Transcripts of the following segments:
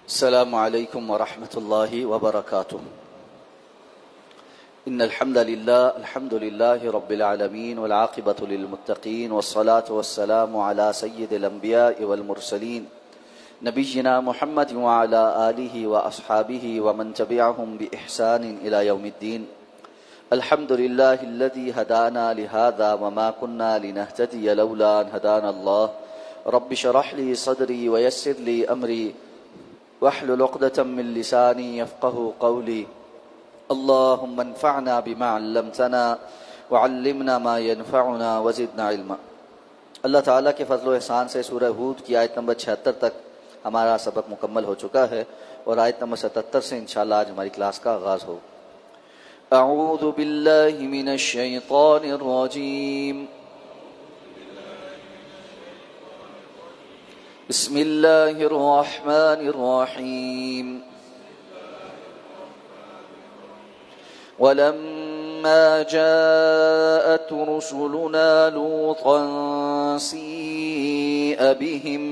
السلام عليكم ورحمة الله وبركاته. إن الحمد لله رب العالمين والعاقبة للمتقين والصلاة والسلام على سيد الأنبياء والمرسلين نبينا محمد وعلى آله وأصحابه ومن تبعهم بإحسان إلى يوم الدين. الحمد لله الذي هدانا لهذا وما كنا لنهتدي لولا أن هدانا الله. رب اشرح لي صدري ويسر لي أمري واحلل عقدة من لساني يفقهوا قولي. اللهم انفعنا بما علمتنا وعلمنا ما ينفعنا وزدنا علما. اللہ تعالیٰ کے فضل و احسان سے سورہ ہود کی آیت نمبر 76 تک ہمارا سبق مکمل ہو چکا ہے اور آیت نمبر 77 سے انشاءاللہ آج ہماری کلاس کا آغاز ہو. اعوذ باللہ من الشیطان الرجیم. بسم اللہ الرحمن الرحیم. ولما جاءت رسلنا لوطا سيء بهم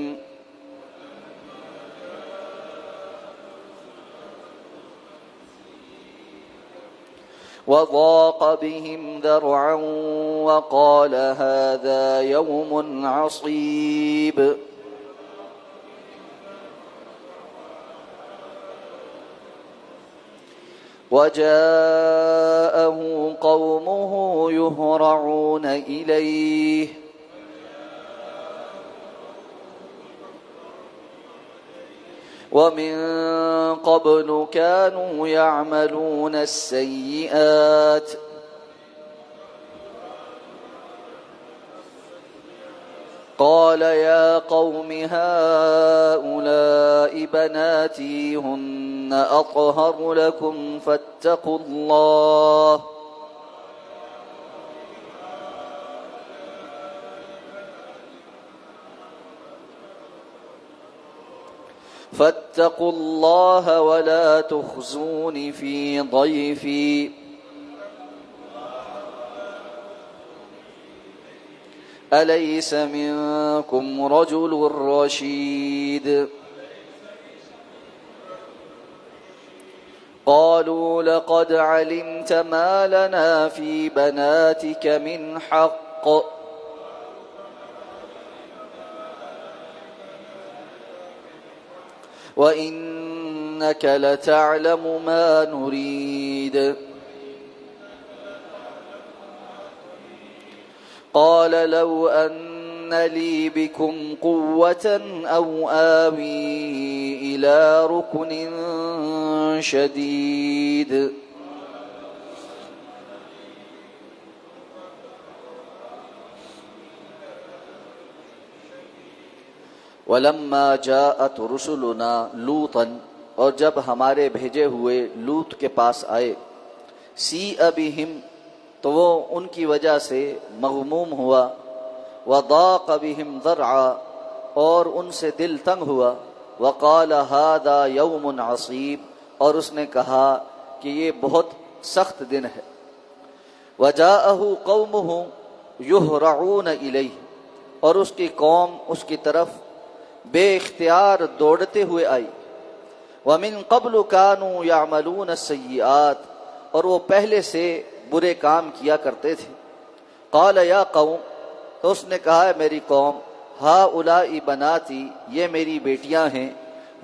وضاق بهم ذرعا وقال هذا يوم عصيب. وجاءه قومه يهرعون إليه ومن قبل كانوا يعملون السيئات قال يا قوم هؤلاء بناتي هن أطهر لكم فاتقوا الله ولا تخزون في ضيفي. أليس منكم رجل رشيد؟ قالوا لقد علمت ما لنا في بناتك من حق وإنك لتعلم ما نريد. قال لو أن لي بكم قوة أو آوي إلى ركن شديد. ولما جاءت رسلنا لوطا، اور جب ہمارے بھیجے ہوئے لوط کے پاس آئے، سیء بہم، تو وہ ان کی وجہ سے مغموم ہوا، وضاق بہم ذرعا، اور ان سے دل تنگ ہوا، وقال ھذا یوم عصیب، اور اس نے کہا کہ یہ بہت سخت دن ہے. وجاءہ قومہ یہرعون الیہ، اور اس کی قوم اس کی طرف بے اختیار دوڑتے ہوئے آئی. ومن قبل كانوا يعملون السیئات، اور وہ پہلے سے برے کام کیا کرتے تھے. قال یا قوم، تو اس نے کہا ہے میری قوم، ہؤلاء بناتی، یہ میری بیٹیاں ہیں،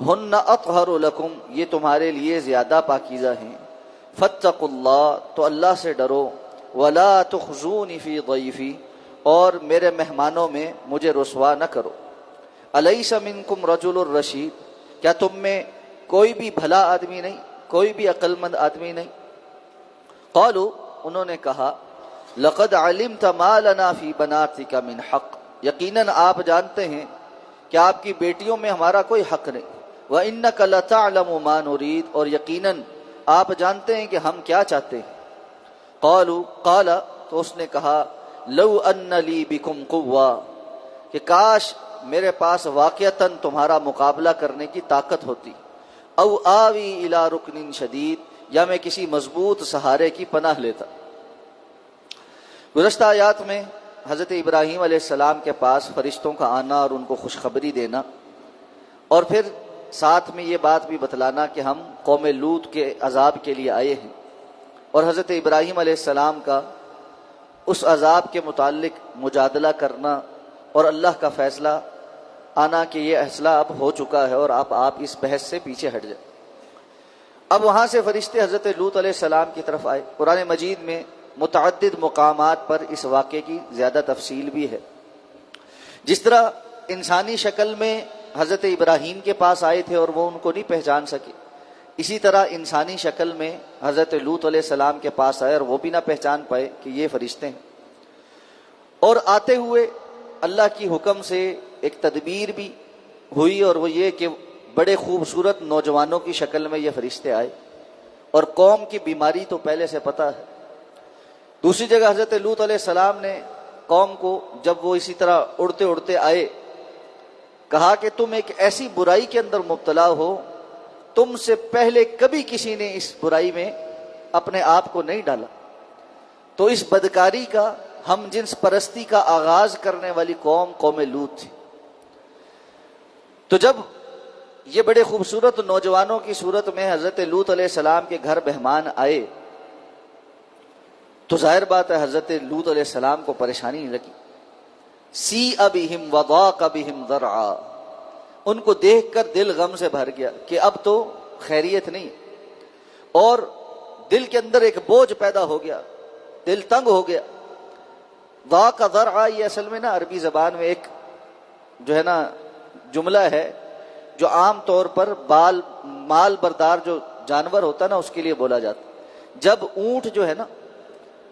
ہن اطہر لکم، یہ تمہارے لیے زیادہ پاکیزہ ہیں. فاتقوا اللہ، تو اللہ سے ڈرو، ولا تخزونی فی ضیفی، اور میرے مہمانوں میں مجھے رسوا نہ کرو. الیس منکم رجل الرشید، کیا تم میں کوئی بھی بھلا آدمی نہیں، کوئی بھی عقل مند آدمی نہیں؟ قالوا، انہوں نے کہا، لقد علمت ما لنا فی بناتک من حق، یقیناً آپ جانتے ہیں کہ آپ کی بیٹیوں میں ہمارا کوئی حق نہیں. وانک لتعلم ما نرید، اور یقیناً آپ جانتے ہیں کہ ہم کیا چاہتے ہیں. قال، تو اس نے کہا، لو ان لی بکم قوہ، کہ کاش میرے پاس واقعتاً تمہارا مقابلہ کرنے کی طاقت ہوتی. او آوی الی رکن شدید، یا میں کسی مضبوط سہارے کی پناہ لیتا. گزشتہ آیات میں حضرت ابراہیم علیہ السلام کے پاس فرشتوں کا آنا اور ان کو خوشخبری دینا، اور پھر ساتھ میں یہ بات بھی بتلانا کہ ہم قوم لوط کے عذاب کے لیے آئے ہیں، اور حضرت ابراہیم علیہ السلام کا اس عذاب کے متعلق مجادلہ کرنا اور اللہ کا فیصلہ آنا کہ یہ فیصلہ اب ہو چکا ہے اور آپ اس بحث سے پیچھے ہٹ جائیں۔ اب وہاں سے فرشتے حضرت لوط علیہ السلام کی طرف آئے۔ قرآن مجید میں متعدد مقامات پر اس واقعے کی زیادہ تفصیل بھی ہے۔ جس طرح انسانی شکل میں حضرت ابراہیم کے پاس آئے تھے اور وہ ان کو نہیں پہچان سکے، اسی طرح انسانی شکل میں حضرت لوط علیہ السلام کے پاس آئے اور وہ بھی نہ پہچان پائے کہ یہ فرشتے ہیں۔ اور آتے ہوئے اللہ کی حکم سے ایک تدبیر بھی ہوئی، اور وہ یہ کہ بڑے خوبصورت نوجوانوں کی شکل میں یہ فرشتے آئے، اور قوم کی بیماری تو پہلے سے پتہ ہے۔ دوسری جگہ حضرت لوط علیہ السلام نے قوم کو جب وہ اسی طرح اڑتے اڑتے آئے کہا کہ تم ایک ایسی برائی کے اندر مبتلا ہو، تم سے پہلے کبھی کسی نے اس برائی میں اپنے آپ کو نہیں ڈالا۔ تو اس بدکاری کا، ہم جنس پرستی کا آغاز کرنے والی قوم لوط تھی۔ تو جب یہ بڑے خوبصورت نوجوانوں کی صورت میں حضرت لوط علیہ السلام کے گھر مہمان آئے تو ظاہر بات ہے حضرت لوط علیہ السلام کو پریشانی لگی۔ سیء بہم وضاق بہم ذرعا، ان کو دیکھ کر دل غم سے بھر گیا کہ اب تو خیریت نہیں، اور دل کے اندر ایک بوجھ پیدا ہو گیا، دل تنگ ہو گیا۔ ضاق ذرعا یہ اصل میں نا عربی زبان میں ایک جو ہے نا جملہ ہے جو عام طور پر مال بردار جو جانور ہوتا ہے نا اس کے لیے بولا جاتا ہے۔ جب اونٹ جو ہے نا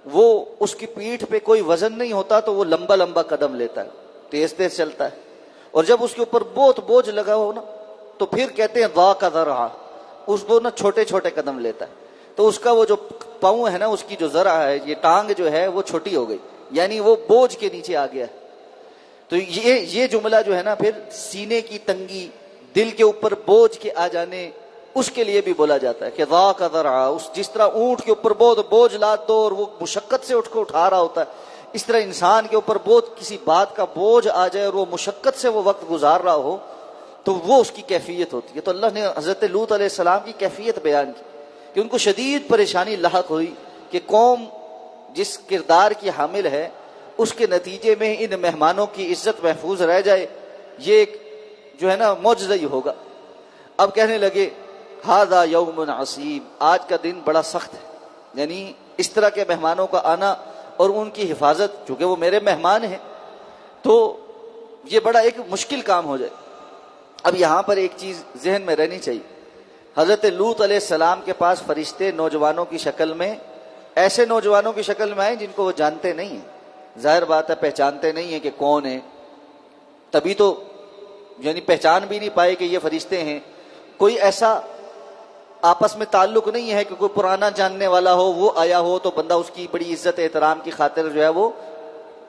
وہ اس کی پیٹھ پہ کوئی وزن نہیں ہوتا تو وہ لمبا لمبا قدم لیتا ہے، تیز تیز چلتا ہے، اور جب اس کے اوپر بہت بوجھ لگا ہو نا تو پھر کہتے ہیں ضاق ذرعا، اس کو نا چھوٹے چھوٹے قدم لیتا ہے، تو اس کا وہ جو پاؤں ہے نا، اس کی جو ذرع ہے، یہ ٹانگ جو ہے وہ چھوٹی ہو گئی، یعنی وہ بوجھ کے نیچے آ گیا ہے۔ تو یہ جملہ جو ہے نا پھر سینے کی تنگی، دل کے اوپر بوجھ کے آ جانے، اس کے لیے بھی بولا جاتا ہے کہ ضاق ذرعا۔ جس طرح اونٹ کے اوپر بہت بوجھ لاد دو اور وہ مشقت سے اٹھ کے اٹھا رہا ہوتا ہے، اس طرح انسان کے اوپر بہت کسی بات کا بوجھ آ جائے اور وہ مشقت سے وہ وقت گزار رہا ہو تو وہ اس کی کیفیت ہوتی ہے۔ تو اللہ نے حضرت لوط علیہ السلام کی کیفیت بیان کی کہ ان کو شدید پریشانی لاحق ہوئی کہ قوم جس کردار کی حامل ہے اس کے نتیجے میں ان مہمانوں کی عزت محفوظ رہ جائے، یہ ایک جو ہے نا معجزہ ہی ہوگا۔ اب کہنے لگے ھذا یوم عصیب، آج کا دن بڑا سخت ہے، یعنی اس طرح کے مہمانوں کا آنا اور ان کی حفاظت، چونکہ وہ میرے مہمان ہیں تو یہ بڑا ایک مشکل کام ہو جائے۔ اب یہاں پر ایک چیز ذہن میں رہنی چاہیے، حضرت لوط علیہ السلام کے پاس فرشتے نوجوانوں کی شکل میں، ایسے نوجوانوں کی شکل میں آئے جن کو وہ جانتے نہیں ہیں، ظاہر بات ہے پہچانتے نہیں ہیں کہ کون ہے، تبھی تو یعنی پہچان بھی نہیں پائے کہ یہ فرشتے ہیں۔ کوئی ایسا آپس میں تعلق نہیں ہے کہ کوئی پرانا جاننے والا ہو وہ آیا ہو تو بندہ اس کی بڑی عزت احترام کی خاطر جو ہے وہ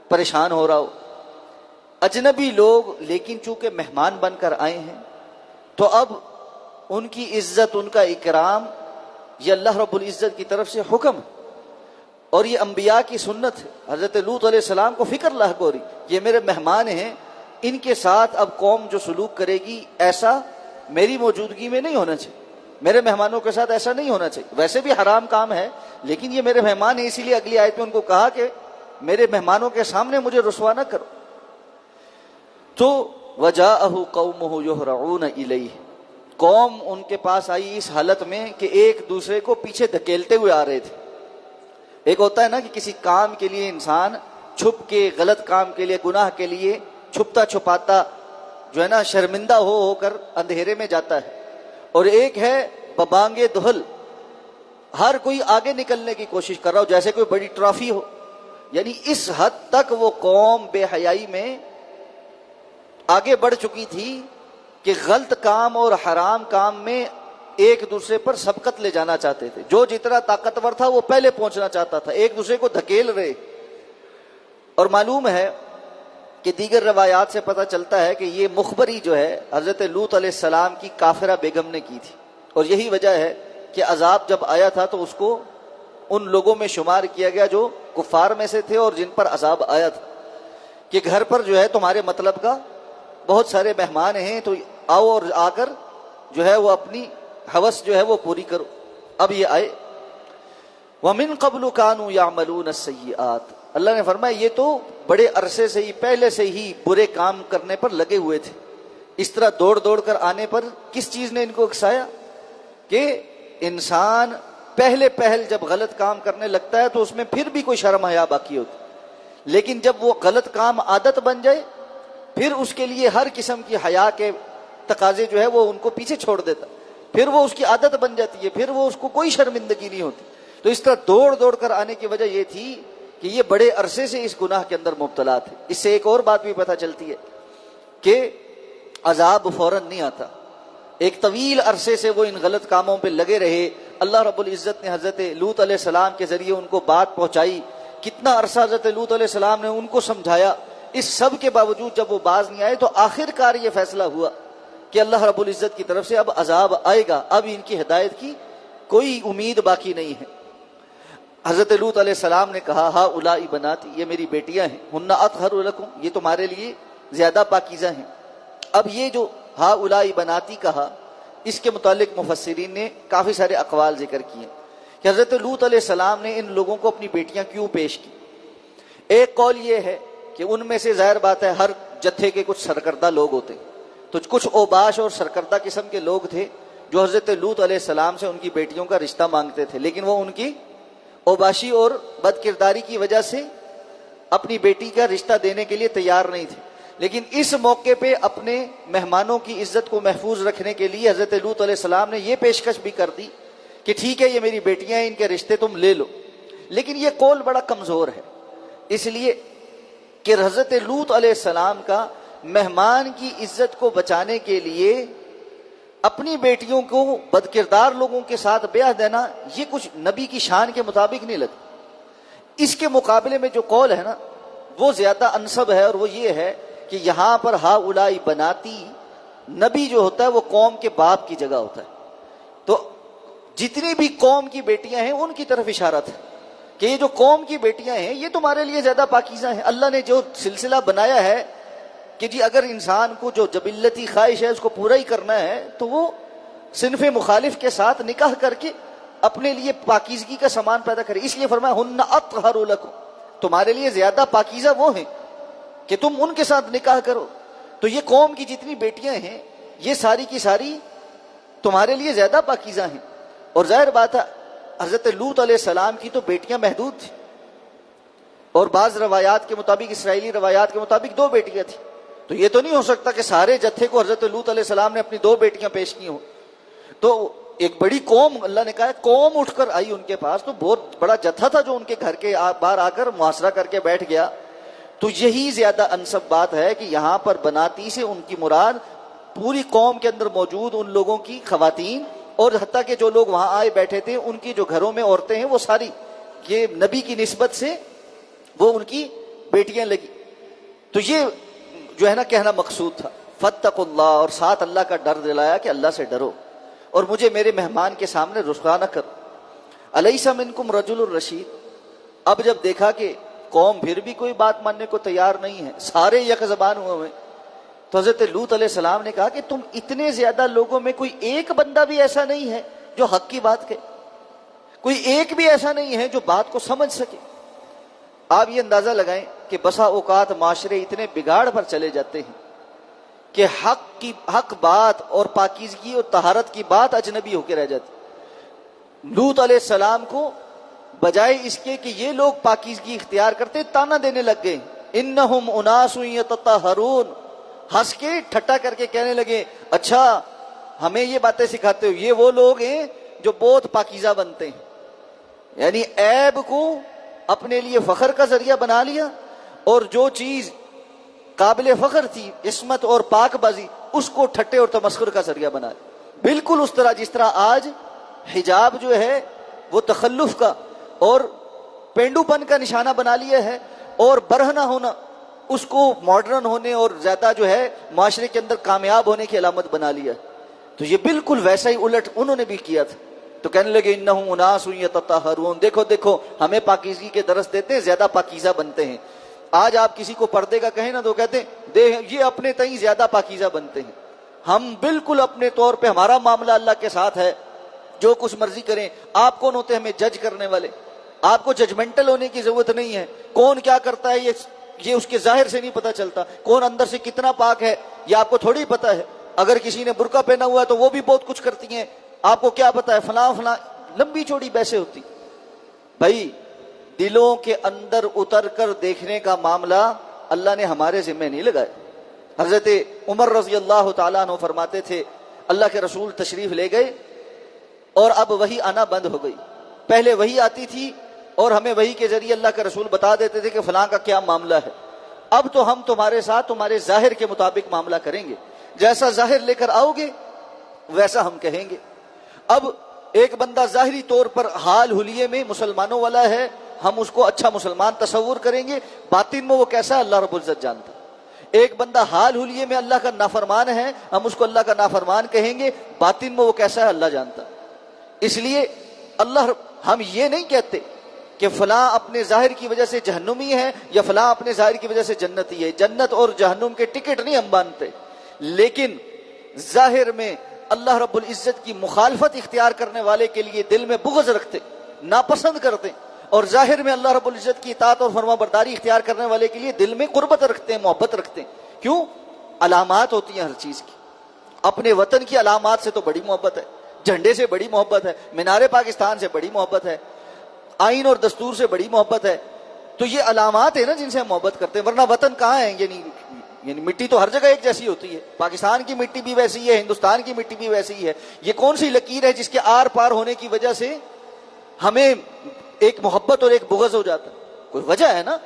پریشان ہو رہا ہو۔ اجنبی لوگ لیکن چونکہ مہمان بن کر آئے ہیں تو اب ان کی عزت، ان کا اکرام یہ اللہ رب العزت کی طرف سے حکم ہے، اور یہ انبیاء کی سنت ہے۔ حضرت لوط علیہ السلام کو فکر لاحق ہو رہی، یہ میرے مہمان ہیں، ان کے ساتھ اب قوم جو سلوک کرے گی ایسا میری موجودگی میں نہیں ہونا چاہیے، میرے مہمانوں کے ساتھ ایسا نہیں ہونا چاہیے۔ ویسے بھی حرام کام ہے لیکن یہ میرے مہمان ہیں، اسی لیے اگلی آیت میں ان کو کہا کہ میرے مہمانوں کے سامنے مجھے رسوا نہ کرو۔ تو وجاءہ قومہ یہرعون الیہ، قوم ان کے پاس آئی اس حالت میں کہ ایک دوسرے کو پیچھے دھکیلتے ہوئے آ رہے تھے۔ ایک ہوتا ہے نا کہ کسی کام کے لیے انسان چھپ کے، غلط کام کے لیے، گناہ کے لیے چھپتا چھپاتا جو ہے نا شرمندہ ہو کر اندھیرے میں جاتا ہے، اور ایک ہے ببانگے دہل، ہر کوئی آگے نکلنے کی کوشش کر رہا ہو جیسے کوئی بڑی ٹرافی ہو۔ یعنی اس حد تک وہ قوم بے حیائی میں آگے بڑھ چکی تھی کہ غلط کام اور حرام کام میں ایک دوسرے پر سبقت لے جانا چاہتے تھے، جو جتنا طاقتور تھا وہ پہلے پہنچنا چاہتا تھا، ایک دوسرے کو دھکیل رہے۔ اور معلوم ہے کہ دیگر روایات سے پتہ چلتا ہے کہ یہ مخبری جو ہے حضرت لوط علیہ السلام کی کافرہ بیگم نے کی تھی، اور یہی وجہ ہے کہ عذاب جب آیا تھا تو اس کو ان لوگوں میں شمار کیا گیا جو کفار میں سے تھے اور جن پر عذاب آیا تھا، کہ گھر پر جو ہے تمہارے مطلب کا بہت سارے مہمان ہیں تو آؤ اور آ کر جو ہے وہ اپنی ہوس جو ہے وہ پوری کرو. اب یہ آئے وَمِن قَبْلُ كَانُوا يَعْمَلُونَ السَّيِّئَاتِ، اللہ نے فرمایا یہ تو بڑے عرصے سے ہی پہلے سے ہی برے کام کرنے پر لگے ہوئے تھے. اس طرح دوڑ دوڑ کر آنے پر کس چیز نے ان کو اکسایا کہ انسان پہل جب غلط کام کرنے لگتا ہے تو اس میں پھر بھی کوئی شرم حیا باقی ہوتی، لیکن جب وہ غلط کام عادت بن جائے پھر اس کے لیے ہر قسم کی حیا کے تقاضے جو ہے وہ ان کو پیچھے چھوڑ دیتا، پھر وہ اس کی عادت بن جاتی ہے، پھر وہ اس کو کوئی شرمندگی نہیں ہوتی. تو اس طرح دوڑ دوڑ کر آنے کی وجہ یہ تھی کہ یہ بڑے عرصے سے اس گناہ کے اندر مبتلا تھے. اس سے ایک اور بات بھی پتہ چلتی ہے کہ عذاب فوراً نہیں آتا، ایک طویل عرصے سے وہ ان غلط کاموں پہ لگے رہے. اللہ رب العزت نے حضرت لوط علیہ السلام کے ذریعے ان کو بات پہنچائی، کتنا عرصہ حضرت لوط علیہ السلام نے ان کو سمجھایا. اس سب کے باوجود جب وہ باز نہیں آئے تو آخر کار یہ فیصلہ ہوا کہ اللہ رب العزت کی طرف سے اب عذاب آئے گا، اب ان کی ہدایت کی کوئی امید باقی نہیں ہے. حضرت لوط علیہ السلام نے کہا ہا اولائی بناتی، یہ میری بیٹیاں ہیں، ہن اطہر لکم، یہ تمہارے لیے زیادہ پاکیزہ ہیں. اب یہ جو ہا اولائی بناتی کہا، اس کے متعلق مفسرین نے کافی سارے اقوال ذکر کیے کہ حضرت لوط علیہ السلام نے ان لوگوں کو اپنی بیٹیاں کیوں پیش کی. ایک قول یہ ہے کہ ان میں سے ظاہر بات ہے ہر جتھے کے کچھ سرکردہ لوگ ہوتے، تو کچھ اوباش اور سرکردہ قسم کے لوگ تھے جو حضرت لوط علیہ السلام سے ان کی بیٹیوں کا رشتہ مانگتے تھے، لیکن وہ ان کی اوباشی اور بد کرداری کی وجہ سے اپنی بیٹی کا رشتہ دینے کے لیے تیار نہیں تھے. لیکن اس موقع پہ اپنے مہمانوں کی عزت کو محفوظ رکھنے کے لیے حضرت لوط علیہ السلام نے یہ پیشکش بھی کر دی کہ ٹھیک ہے یہ میری بیٹیاں ہیں، ان کے رشتے تم لے لو. لیکن یہ قول بڑا کمزور ہے، اس لیے کہ حضرت لوط علیہ السلام کا مہمان کی عزت کو بچانے کے لیے اپنی بیٹیوں کو بدکردار لوگوں کے ساتھ بیاہ دینا یہ کچھ نبی کی شان کے مطابق نہیں لگتا. اس کے مقابلے میں جو قول ہے نا وہ زیادہ انسب ہے، اور وہ یہ ہے کہ یہاں پر ہا اولائی بناتی، نبی جو ہوتا ہے وہ قوم کے باپ کی جگہ ہوتا ہے، تو جتنی بھی قوم کی بیٹیاں ہیں ان کی طرف اشارہ تھا کہ یہ جو قوم کی بیٹیاں ہیں یہ تمہارے لیے زیادہ پاکیزہ ہیں. اللہ نے جو سلسلہ بنایا ہے کہ جی اگر انسان کو جو جبلتی خواہش ہے اس کو پورا ہی کرنا ہے تو وہ صنف مخالف کے ساتھ نکاح کر کے اپنے لیے پاکیزگی کا سامان پیدا کرے. اس لیے فرمایا ہن اطہر لکم، تمہارے لیے زیادہ پاکیزہ وہ ہیں کہ تم ان کے ساتھ نکاح کرو. تو یہ قوم کی جتنی بیٹیاں ہیں یہ ساری کی ساری تمہارے لیے زیادہ پاکیزہ ہیں. اور ظاہر بات ہے حضرت لوط علیہ السلام کی تو بیٹیاں محدود تھیں، اور بعض روایات کے مطابق، اسرائیلی روایات کے مطابق 2 بیٹیاں تھیں. تو یہ تو نہیں ہو سکتا کہ سارے جتھے کو حضرت لوط علیہ السلام نے اپنی 2 بیٹیاں پیش کی ہوں. تو ایک بڑی قوم، اللہ نے کہا قوم اٹھ کر آئی ان کے پاس، تو بہت بڑا جتھا تھا جو ان کے گھر کے باہر آ کر محاصرہ کر کے بیٹھ گیا. تو یہی زیادہ انسب بات ہے کہ یہاں پر بناتی سے ان کی مراد پوری قوم کے اندر موجود ان لوگوں کی خواتین، اور حتیٰ کہ جو لوگ وہاں آئے بیٹھے تھے ان کی جو گھروں میں عورتیں ہیں وہ ساری یہ نبی کی نسبت سے وہ ان کی بیٹیاں لگی. تو یہ جو ہے نا کہنا مقصود تھا فاتقوا اللہ، اور ساتھ اللہ کا ڈر دلایا کہ اللہ سے ڈرو اور مجھے میرے مہمان کے سامنے رسوا نہ کرو. الیس منکم رجل الرشید. اب جب دیکھا کہ قوم پھر بھی کوئی بات ماننے کو تیار نہیں ہے، سارے یک زبان ہوئے ہیں، تو حضرت لوط علیہ السلام نے کہا کہ تم اتنے زیادہ لوگوں میں کوئی ایک بندہ بھی ایسا نہیں ہے جو حق کی بات کہے، کوئی ایک بھی ایسا نہیں ہے جو بات کو سمجھ سکے. آپ یہ اندازہ لگائیں کہ بسا اوقات معاشرے اتنے بگاڑ پر چلے جاتے ہیں کہ حق بات اور پاکیزگی اور طہارت کی بات اجنبی ہو کے رہ جاتی. لوط علیہ السلام کو بجائے اس کے کہ یہ لوگ پاکیزگی اختیار کرتے تانا دینے لگ گئے، انہم اناس یتطہرون، ہنس کے ٹھٹا کر کے کہنے لگے اچھا ہمیں یہ باتیں سکھاتے ہو، یہ وہ لوگ ہیں جو بہت پاکیزہ بنتے ہیں. یعنی عیب کو اپنے لیے فخر کا ذریعہ بنا لیا، اور جو چیز قابل فخر تھی عصمت اور پاک بازی اس کو ٹھٹے اور تمسخر کا ذریعہ بنا لیا. بالکل اس طرح جس طرح آج حجاب جو ہے وہ تخلف کا اور پینڈو پن کا نشانہ بنا لیا ہے، اور برہنہ ہونا اس کو ماڈرن ہونے اور زیادہ جو ہے معاشرے کے اندر کامیاب ہونے کی علامت بنا لیا. تو یہ بالکل ویسا ہی الٹ انہوں نے بھی کیا تھا. تو کہنے لگے انہم اناس یتطہرون، دیکھو دیکھو ہمیں پاکیزگی کے درس دیتے ہیں، زیادہ پاکیزہ بنتے ہیں. آج آپ کسی کو پردے کا کہیں نا تو کہتے ہیں یہ اپنے تئیں زیادہ پاکیزہ بنتے ہیں. ہم بالکل اپنے طور پہ ہمارا معاملہ اللہ کے ساتھ ہے، جو کچھ مرضی کریں۔ آپ کون ہوتے ہیں ہمیں جج کرنے والے؟ آپ کو ججمنٹل ہونے کی ضرورت نہیں ہے۔ کون کیا کرتا ہے یہ اس کے ظاہر سے نہیں پتا چلتا، کون اندر سے کتنا پاک ہے یہ آپ کو تھوڑی پتا ہے۔ اگر کسی نے برقع پہنا ہوا ہے تو وہ بھی بہت کچھ کرتی ہیں، آپ کو کیا پتا ہے؟ فلاں فلاں لمبی چوڑی بحثیں ہوتی۔ بھائی دلوں کے اندر اتر کر دیکھنے کا معاملہ اللہ نے ہمارے ذمہ نہیں لگایا۔ حضرت عمر رضی اللہ تعالیٰ عنہ فرماتے تھے اللہ کے رسول تشریف لے گئے اور اب وحی آنا بند ہو گئی۔ پہلے وحی آتی تھی اور ہمیں وحی کے ذریعے اللہ کے رسول بتا دیتے تھے کہ فلاں کا کیا معاملہ ہے۔ اب تو ہم تمہارے ساتھ تمہارے ظاہر کے مطابق معاملہ کریں گے، جیسا ظاہر لے کر آؤ گے ویسا ہم کہیں گے۔ اب ایک بندہ ظاہری طور پر حال حلیے میں مسلمانوں والا ہے، ہم اس کو اچھا مسلمان تصور کریں گے، باطن میں وہ کیسا ہے اللہ رب العزت جانتا۔ ایک بندہ حال حلیے میں اللہ کا نافرمان ہے، ہم اس کو اللہ کا نافرمان کہیں گے، باطن میں وہ کیسا ہے اللہ جانتا۔ اس لیے ہم یہ نہیں کہتے کہ فلاں اپنے ظاہر کی وجہ سے جہنمی ہے یا فلاں اپنے ظاہر کی وجہ سے جنتی ہے۔ جنت اور جہنم کے ٹکٹ نہیں ہم باندھتے، لیکن ظاہر میں اللہ رب العزت کی مخالفت اختیار کرنے والے کے لیے دل میں بغض رکھتے، ناپسند کرتے، اور ظاہر میں اللہ رب العزت کی اطاعت اور فرما برداری اختیار کرنے والے کے لیے دل میں قربت رکھتے ہیں، محبت رکھتے ہیں۔ کیوں؟ علامات ہوتی ہیں ہر چیز کی۔ اپنے وطن کی علامات سے تو بڑی محبت ہے، جھنڈے سے بڑی محبت ہے، مینار پاکستان سے بڑی محبت ہے، آئین اور دستور سے بڑی محبت ہے۔ تو یہ علامات ہیں نا جن سے ہم محبت کرتے ہیں، ورنہ وطن کہاں ہے؟ یعنی مٹی تو ہر جگہ ایک جیسی ہوتی ہے، پاکستان کی مٹی بھی ویسی ہے، ہندوستان کی مٹی بھی ویسی ہے۔ یہ کون سی لکیر ہے جس کے آر پار ہونے کی وجہ سے ہمیں ایک محبت اور ایک بغض ہو جاتا ہے؟ کوئی وجہ ہے نا۔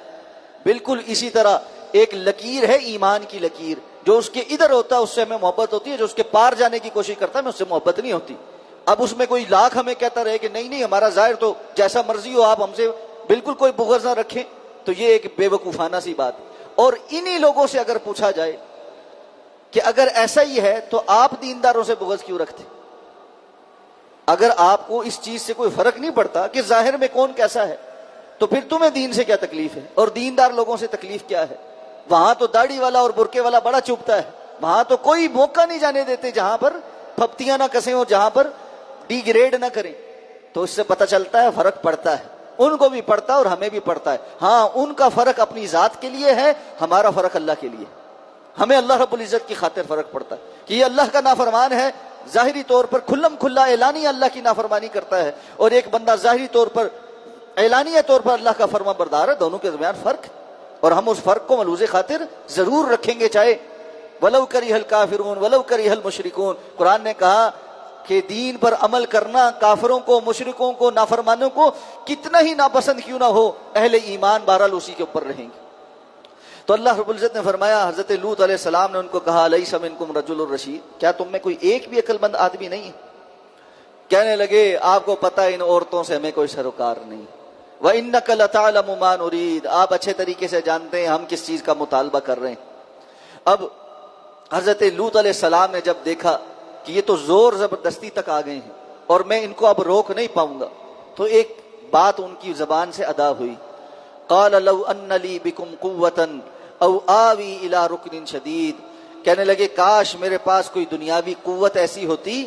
بالکل اسی طرح ایک لکیر ہے ایمان کی لکیر، جو اس کے ادھر ہوتا ہے اس سے ہمیں محبت ہوتی ہے، جو اس کے پار جانے کی کوشش کرتا ہے ہمیں اس سے محبت نہیں ہوتی۔ اب اس میں کوئی لاکھ ہمیں کہتا رہے کہ نہیں نہیں ہمارا ظاہر تو جیسا مرضی ہو، آپ ہم سے بالکل کوئی بغض نہ رکھیں، تو یہ ایک بے وقوفانہ سی بات ہے۔ اور انہی لوگوں سے اگر پوچھا جائے کہ اگر ایسا ہی ہے تو آپ دینداروں سے بغض کیوں رکھتے؟ اگر آپ کو اس چیز سے کوئی فرق نہیں پڑتا کہ ظاہر میں کون کیسا ہے، تو پھر تمہیں دین سے کیا تکلیف ہے اور دیندار لوگوں سے تکلیف کیا ہے؟ وہاں تو داڑھی والا اور برقے والا بڑا چبھتا ہے، وہاں تو کوئی موقع نہیں جانے دیتے جہاں پر پھپتیاں نہ کسیں اور جہاں پر ڈی گریڈ نہ کریں۔ تو اس سے پتہ چلتا ہے فرق پڑتا ہے، ان کو بھی پڑتا ہے اور ہمیں بھی پڑتا ہے۔ ہاں ان کا فرق اپنی ذات کے لیے ہے، ہمارا فرق اللہ کے لیے۔ ہمیں اللہ رب العزت کی خاطر فرق پڑتا ہے کہ یہ اللہ کا نافرمان ہے، ظاہری طور پر کھلم کھلا اعلانیہ اللہ کی نافرمانی کرتا ہے، اور ایک بندہ ظاہری طور پر اعلانیہ طور پر اللہ کا فرما بردار ہے۔ دونوں کے درمیان فرق ہے، اور ہم اس فرق کو ملحوظ خاطر ضرور رکھیں گے، چاہے ولو کریہ الکافرون ولو کریہ المشرکون۔ قرآن نے کہا کہ دین پر عمل کرنا کافروں کو، مشرکوں کو، نافرمانوں کو کتنا ہی ناپسند کیوں نہ ہو، اہل ایمان بہرحال اسی کے اوپر رہیں گے۔ تو اللہ رب العزت نے فرمایا، حضرت لوط علیہ السلام نے ان کو کہا الیس منکم رجل الرشید، کیا تم میں کوئی ایک بھی عقل مند آدمی نہیں ہے؟ کہنے لگے آپ کو پتہ ان عورتوں سے ہمیں کوئی سروکار نہیں۔ وَإِنَّكَ لَتَعْلَمُ مَا نُرِيدُ، آپ اچھے طریقے سے جانتے ہیں ہم کس چیز کا مطالبہ کر رہے ہیں۔ اب حضرت لوط علیہ السلام نے جب دیکھا کہ یہ تو زور زبردستی تک آ گئے ہیں اور میں ان کو اب روک نہیں پاؤں گا، تو ایک بات ان کی زبان سے ادا ہوئی، قال لو ان لی بکم قوتا او آوی الی رکن شدید، کہنے لگے کاش میرے پاس کوئی دنیاوی قوت ایسی ہوتی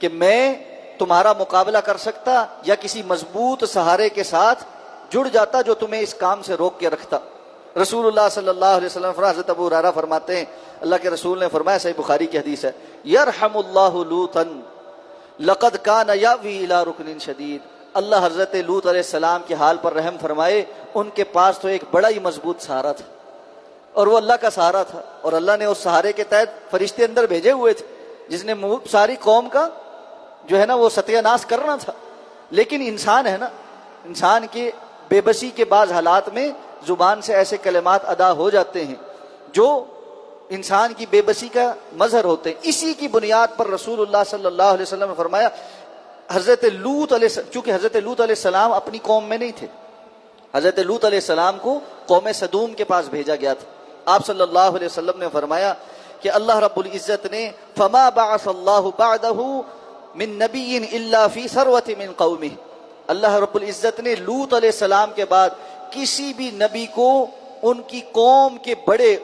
کہ میں تمہارا مقابلہ کر سکتا یا کسی مضبوط سہارے کے ساتھ جڑ جاتا جو تمہیں اس کام سے روک کے رکھتا۔ رسول اللہ صلی اللہ علیہ وسلم، حضرت ابو ہریرہ فرماتے ہیں اللہ کے رسول نے فرمایا، صحیح بخاری کی حدیث ہے، یرحم اللہ لوطا لقد کان یاوی الی رکن شدید، اللہ حضرت لوط علیہ السلام کے حال پر رحم فرمائے، ان کے پاس تو ایک بڑا ہی مضبوط سہارا تھا، اور وہ اللہ کا سہارا تھا، اور اللہ نے اس سہارے کے تحت فرشتے اندر بھیجے ہوئے تھے جس نے ساری قوم کا جو ہے نا وہ ستیہ ناش کرنا تھا۔ لیکن انسان ہے نا، انسان کے بے بسی کے بعض حالات میں زبان سے ایسے کلمات ادا ہو جاتے ہیں جو انسان کی بے بسی کا مظہر ہوتے ہیں۔ اسی کی بنیاد پر رسول اللہ صلی اللہ علیہ وسلم نے فرمایا، حضرت لوط علیہ السلام، چونکہ حضرت لوط علیہ السلام اپنی قوم میں نہیں تھے، حضرت لوط علیہ السلام کو قوم سدوم کے پاس بھیجا گیا تھا۔ آپ صلی اللہ علیہ وسلم نے فرمایا کہ اللہ رب العزت نے فما بعث اللہ بعدہ من نبی الا فی ثروۃ من قومہ، اللہ رب العزت نے لوط علیہ السلام کے بعد کسی بھی نبی کو ان کی قوم کے بڑے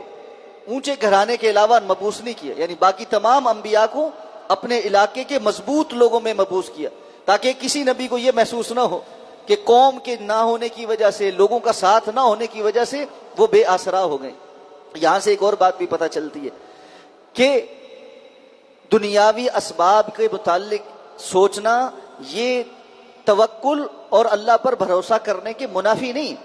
اونچے گھرانے کے علاوہ مبعوث نہیں کیا، یعنی باقی تمام انبیاء کو اپنے علاقے کے مضبوط لوگوں میں مبعوث کیا، تاکہ کسی نبی کو یہ محسوس نہ ہو کہ قوم کے نہ ہونے کی وجہ سے، لوگوں کا ساتھ نہ ہونے کی وجہ سے وہ بے آسرا ہو گئے۔ یہاں سے ایک اور بات بھی پتہ چلتی ہے کہ دنیاوی اسباب کے متعلق سوچنا یہ توکل اور اللہ پر بھروسہ کرنے کے منافی نہیں۔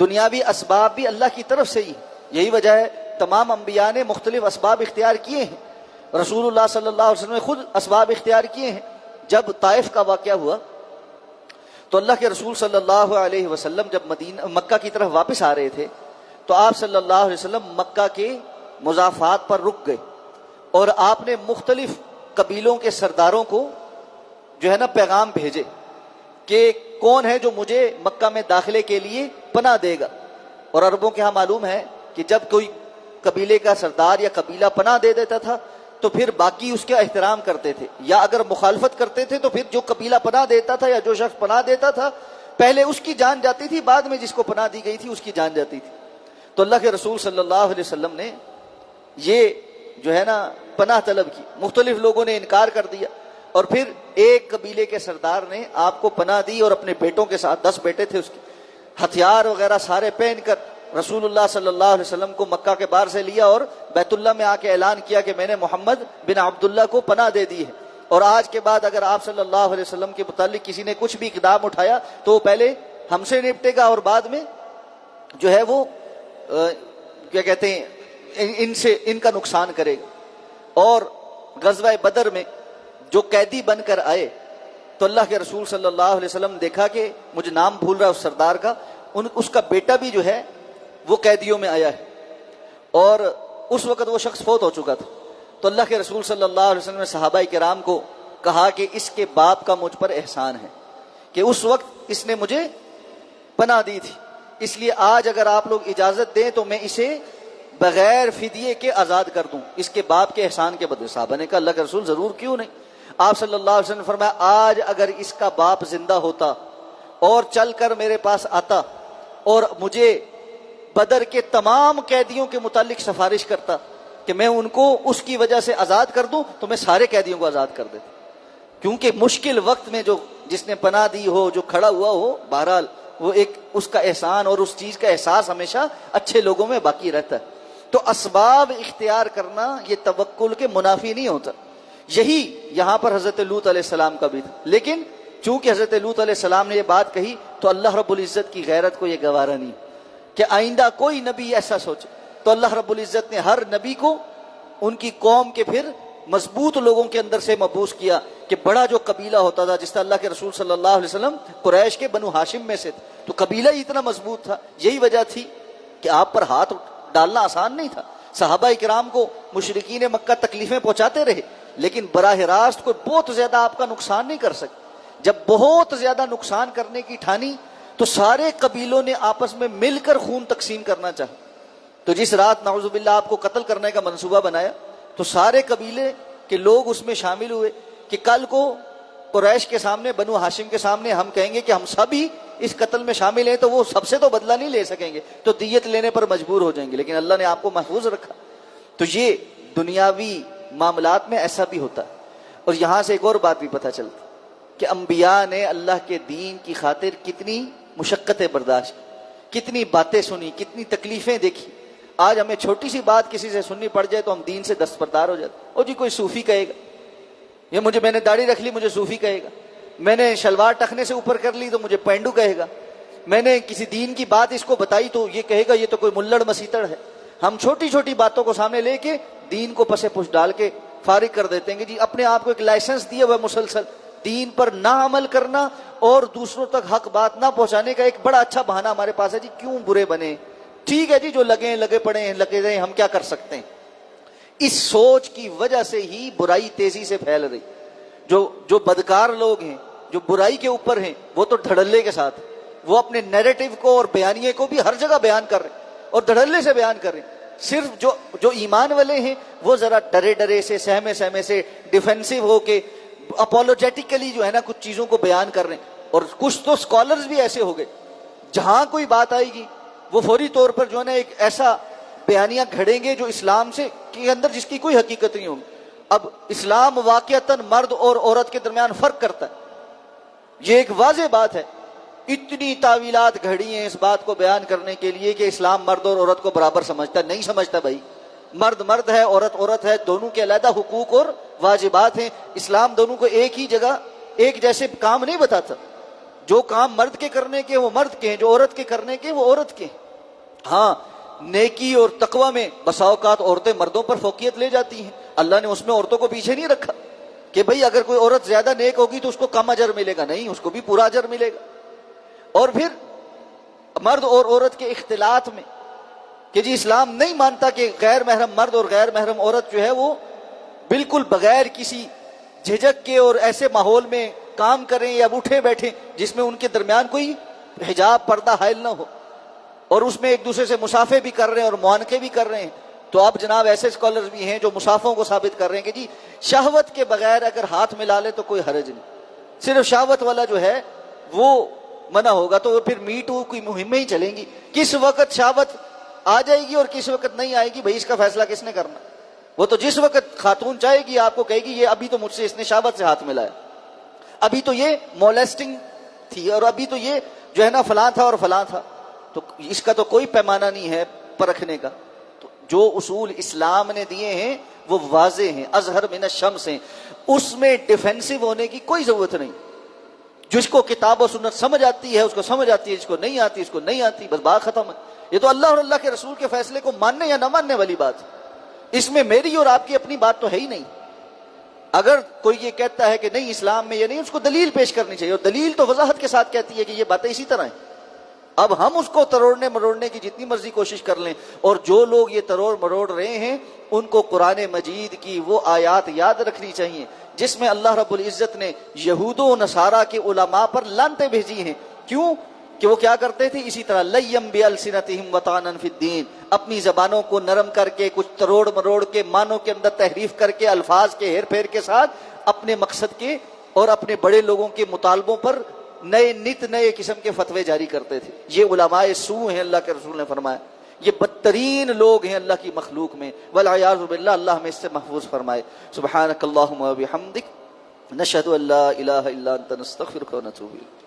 دنیاوی اسباب بھی اللہ کی طرف سے ہی، یہی وجہ ہے تمام انبیاء نے مختلف اسباب اختیار کیے ہیں، رسول اللہ صلی اللہ علیہ وسلم نے خود اسباب اختیار کیے ہیں۔ جب طائف کا واقعہ ہوا تو اللہ کے رسول صلی اللہ علیہ وسلم جب مکہ کی طرف واپس آ رہے تھے تو آپ صلی اللہ علیہ وسلم مکہ کے مضافات پر رک گئے، اور آپ نے مختلف قبیلوں کے سرداروں کو جو ہے نا پیغام بھیجے کہ کون ہے جو مجھے مکہ میں داخلے کے لیے پناہ دے گا۔ اور عربوں کے ہاں معلوم ہے کہ جب کوئی قبیلے کا سردار یا قبیلہ پناہ دے دیتا تھا تو پھر باقی اس کا احترام کرتے تھے، یا اگر مخالفت کرتے تھے تو پھر جو قبیلہ پناہ دیتا تھا یا جو شخص پناہ دیتا تھا پہلے اس کی جان جاتی تھی، بعد میں جس کو پناہ دی گئی تھی اس کی جان جاتی تھی۔ تو اللہ کے رسول صلی اللہ علیہ وسلم نے یہ جو ہے نا پناہ طلب کی، مختلف لوگوں نے انکار کر دیا، اور پھر ایک قبیلے کے سردار نے آپ کو پناہ دی اور اپنے بیٹوں کے ساتھ، 10 بیٹے تھے اس کے، ہتھیار وغیرہ سارے پہن کر رسول اللہ صلی اللہ علیہ وسلم کو مکہ کے باہر سے لیا اور بیت اللہ میں آ کے اعلان کیا کہ میں نے محمد بن عبداللہ کو پناہ دے دی ہے، اور آج کے بعد اگر آپ صلی اللہ علیہ وسلم کے متعلق کسی نے کچھ بھی اقدام اٹھایا تو وہ پہلے ہم سے نپٹے گا اور بعد میں جو ہے وہ کیا کہتے ہیں ان کا نقصان کرے گا۔ اور غزوہ بدر میں جو قیدی بن کر آئے تو اللہ کے رسول صلی اللہ علیہ وسلم دیکھا کہ مجھے نام بھول رہا ہے اس سردار کا، اس کا بیٹا بھی جو ہے وہ قیدیوں میں آیا ہے، اور اس وقت وہ شخص فوت ہو چکا تھا۔ تو اللہ کے رسول صلی اللہ علیہ وسلم نے صحابہ کرام کو کہا کہ اس کے باپ کا مجھ پر احسان ہے کہ اس وقت اس نے مجھے پناہ دی تھی، اس لیے آج اگر آپ لوگ اجازت دیں تو میں اسے بغیر فدیے کے آزاد کر دوں اس کے باپ کے احسان کے بدلے۔ صحابہ نے کہا اللہ کے رسول ضرور، کیوں نہیں۔ آپ صلی اللہ علیہ وسلم نے فرمایا آج اگر اس کا باپ زندہ ہوتا اور چل کر میرے پاس آتا اور مجھے بدر کے تمام قیدیوں کے متعلق سفارش کرتا کہ میں ان کو اس کی وجہ سے آزاد کر دوں تو میں سارے قیدیوں کو آزاد کر دیتا، کیونکہ مشکل وقت میں جو جس نے پناہ دی ہو، جو کھڑا ہوا ہو، بہرحال وہ ایک اس کا احسان اور اس چیز کا احساس ہمیشہ اچھے لوگوں میں باقی رہتا ہے۔ تو اسباب اختیار کرنا یہ توکل کے منافی نہیں ہوتا۔ یہی یہاں پر حضرت لوط علیہ السلام کا بھی تھا، لیکن چونکہ حضرت لوط علیہ السلام نے یہ بات کہی تو اللہ رب العزت کی غیرت کو یہ گوارا نہیں کہ آئندہ کوئی نبی ایسا سوچے، تو اللہ رب العزت نے ہر نبی کو ان کی قوم کے پھر مضبوط لوگوں کے اندر سے مبعوث کیا کہ بڑا جو قبیلہ ہوتا تھا، جس طرح اللہ کے رسول صلی اللہ علیہ وسلم قریش کے بنو ہاشم میں سے تھے، تو قبیلہ ہی اتنا مضبوط تھا۔ یہی وجہ تھی کہ آپ پر ہاتھ ڈالنا آسان نہیں تھا۔ صحابہ کرام کو مشرکین مکہ تکلیفیں پہنچاتے رہے، لیکن براہ راست کوئی بہت زیادہ آپ کا نقصان نہیں کر سکتے۔ جب بہت زیادہ نقصان کرنے کی ٹھانی تو سارے قبیلوں نے آپس میں مل کر خون تقسیم کرنا چاہا۔ تو جس رات نعوذ باللہ آپ کو قتل کرنے کا منصوبہ بنایا تو سارے قبیلے کے لوگ اس میں شامل ہوئے کہ کل کو قریش کے سامنے، بنو ہاشم کے سامنے ہم کہیں گے کہ ہم سب ہی اس قتل میں شامل ہیں، تو وہ سب سے تو بدلہ نہیں لے سکیں گے، تو دیت لینے پر مجبور ہو جائیں گے، لیکن اللہ نے آپ کو محفوظ رکھا۔ تو یہ دنیاوی معاملات میں ایسا بھی ہوتا ہے۔ اور یہاں سے ایک اور بات بھی پتہ چلتی کہ انبیاء نے اللہ کے دین کی خاطر کتنی مشقتیں برداشت کی، کتنی باتیں سنی، کتنی تکلیفیں دیکھی۔ آج ہمیں چھوٹی سی بات کسی سے سننی پڑ جائے تو ہم دین سے دستبردار ہو جاتے، اور جی کوئی صوفی کہے گا، یہ میں نے داڑھی رکھ لی مجھے صوفی کہے گا، میں نے شلوار ٹخنے سے اوپر کر لی تو مجھے پینڈو کہے گا، میں نے کسی دین کی بات اس کو بتائی تو یہ کہے گا یہ تو کوئی ملڑ مسیتڑ ہے۔ ہم چھوٹی چھوٹی باتوں کو سامنے لے کے دین کو پسے پش ڈال کے فارغ کر دیتے ہیں کہ جی اپنے آپ کو ایک لائسنس دیا ہوا مسلسل دین پر نہ عمل کرنا اور دوسروں تک حق بات نہ پہنچانے کا ایک بڑا اچھا بہانہ ہمارے پاس ہے، جی کیوں برے بنے، ٹھیک ہے جی جو لگے پڑے ہیں لگے رہے، ہم کیا کر سکتے ہیں۔ اس سوچ کی وجہ سے ہی برائی تیزی سے پھیل رہی۔ جو بدکار لوگ ہیں، جو برائی کے اوپر ہیں، وہ تو دھڑلے کے ساتھ، وہ اپنے نیریٹو کو اور بیانیے کو بھی ہر جگہ بیان کر رہے ہیں اور دھڑلے سے بیان کر رہے ہیں۔ صرف جو ایمان والے ہیں وہ ذرا ڈرے سے، سہمے سے، ڈیفینسو ہو کے اپولوجیٹیکلی جو ہے نا کچھ چیزوں کو بیان کر رہے ہیں۔ اور کچھ تو اسکالرز بھی ایسے ہو گئے جہاں کوئی بات آئے گی وہ فوری طور پر جو ہے نا ایک ایسا بیانیاں گھڑیں گے جو اسلام سے کے اندر جس کی کوئی حقیقت نہیں ہوگی۔ اب اسلام واقعتاً مرد اور عورت کے درمیان فرق کرتا ہے، یہ ایک واضح بات ہے۔ اتنی تعویلات گھڑی ہیں اس بات کو بیان کرنے کے لیے کہ اسلام مرد اور عورت کو برابر سمجھتا ہے، نہیں سمجھتا بھائی۔ مرد مرد ہے، عورت عورت ہے، دونوں کے علیحدہ حقوق اور واجبات ہیں۔ اسلام دونوں کو ایک ہی جگہ ایک جیسے کام نہیں بتاتا۔ جو کام مرد کے کرنے کے وہ مرد کے ہیں، جو عورت کے کرنے کے وہ عورت کے ہیں۔ ہاں، نیکی اور تقوی میں بسا اوقات عورتیں مردوں پر فوقیت لے جاتی ہیں، اللہ نے اس میں عورتوں کو پیچھے نہیں رکھا کہ بھئی اگر کوئی عورت زیادہ نیک ہوگی تو اس کو کم اجر ملے گا، نہیں، اس کو بھی پورا اجر ملے گا۔ اور پھر مرد اور عورت کے اختلاط میں کہ جی اسلام نہیں مانتا کہ غیر محرم مرد اور غیر محرم عورت جو ہے وہ بالکل بغیر کسی جھجک کے اور ایسے ماحول میں کام کریں یا اٹھے بیٹھیں جس میں ان کے درمیان کوئی حجاب پردہ حائل نہ ہو، اور اس میں ایک دوسرے سے مسافے بھی کر رہے ہیں اور معانقے بھی کر رہے ہیں۔ تو اب جناب ایسے اسکالرز بھی ہیں جو مسافوں کو ثابت کر رہے ہیں کہ جی شہوت کے بغیر اگر ہاتھ ملا لے تو کوئی حرج نہیں، صرف شہوت والا جو ہے وہ منع ہوگا، تو پھر می ٹو کی مہمیں ہی چلیں گی۔ کس وقت شہوت آ جائے گی اور کس وقت نہیں آئے گی، بھائی اس کا فیصلہ کس نے کرنا؟ وہ تو جس وقت خاتون چاہے گی آپ کو کہے گی یہ ابھی تو مجھ سے اس نے شہوت سے ہاتھ ملایا، ابھی تو یہ مولیسٹنگ تھی، اور ابھی تو یہ جو ہے نا فلاں تھا اور فلاں تھا، تو اس کا تو کوئی پیمانہ نہیں ہے پرکھنے کا۔ تو جو اصول اسلام نے دیے ہیں وہ واضح ہیں، اظہر من الشمس ہیں، اس میں ڈیفینسو ہونے کی کوئی ضرورت نہیں۔ جس کو کتاب و سنت سمجھ آتی ہے اس کو سمجھ آتی ہے، جس کو نہیں آتی اس کو نہیں آتی، بس بات ختم ہے۔ یہ تو اللہ اور اللہ کے رسول کے فیصلے کو ماننے یا نہ ماننے والی بات ہے، اس میں میری اور آپ کی اپنی بات تو ہے ہی نہیں۔ اگر کوئی یہ کہتا ہے کہ نہیں اسلام میں یہ نہیں، اس کو دلیل پیش کرنی چاہیے، اور دلیل تو وضاحت کے ساتھ کہتی ہے کہ یہ باتیں اسی طرح ہیں۔ اب ہم اس کو تروڑنے مروڑنے کی جتنی مرضی کوشش کر لیں، اور جو لوگ یہ تروڑ مروڑ رہے ہیں ان کو قرآن مجید کی وہ آیات یاد رکھنی چاہیے جس میں اللہ رب العزت نے یہود و نصارہ کے علماء پر لعنتیں بھیجی ہیں۔ کیوں؟ کہ وہ کیا کرتے تھے؟ اسی طرح لیم بِأَلْسِنَتِهِمْ وَطَعْنًا فِي الدِّينِ، اپنی زبانوں کو نرم کر کے کچھ تروڑ مروڑ کے معنوں کے اندر تحریف کر کے الفاظ کے ہیر پھیر کے ساتھ اپنے مقصد کے اور اپنے بڑے لوگوں کے مطالبوں پر نئے قسم کے فتوے جاری کرتے تھے۔ یہ علماء سوء ہیں، اللہ کے رسول نے فرمایا یہ بدترین لوگ ہیں اللہ کی مخلوق میں، والعیاذ باللہ، اللہ ہمیں اس سے محفوظ فرمائے۔ سبحانک اللہم و بحمدک، نشہد ان لا الہ الا انت، نستغفرک و نتوب الیک۔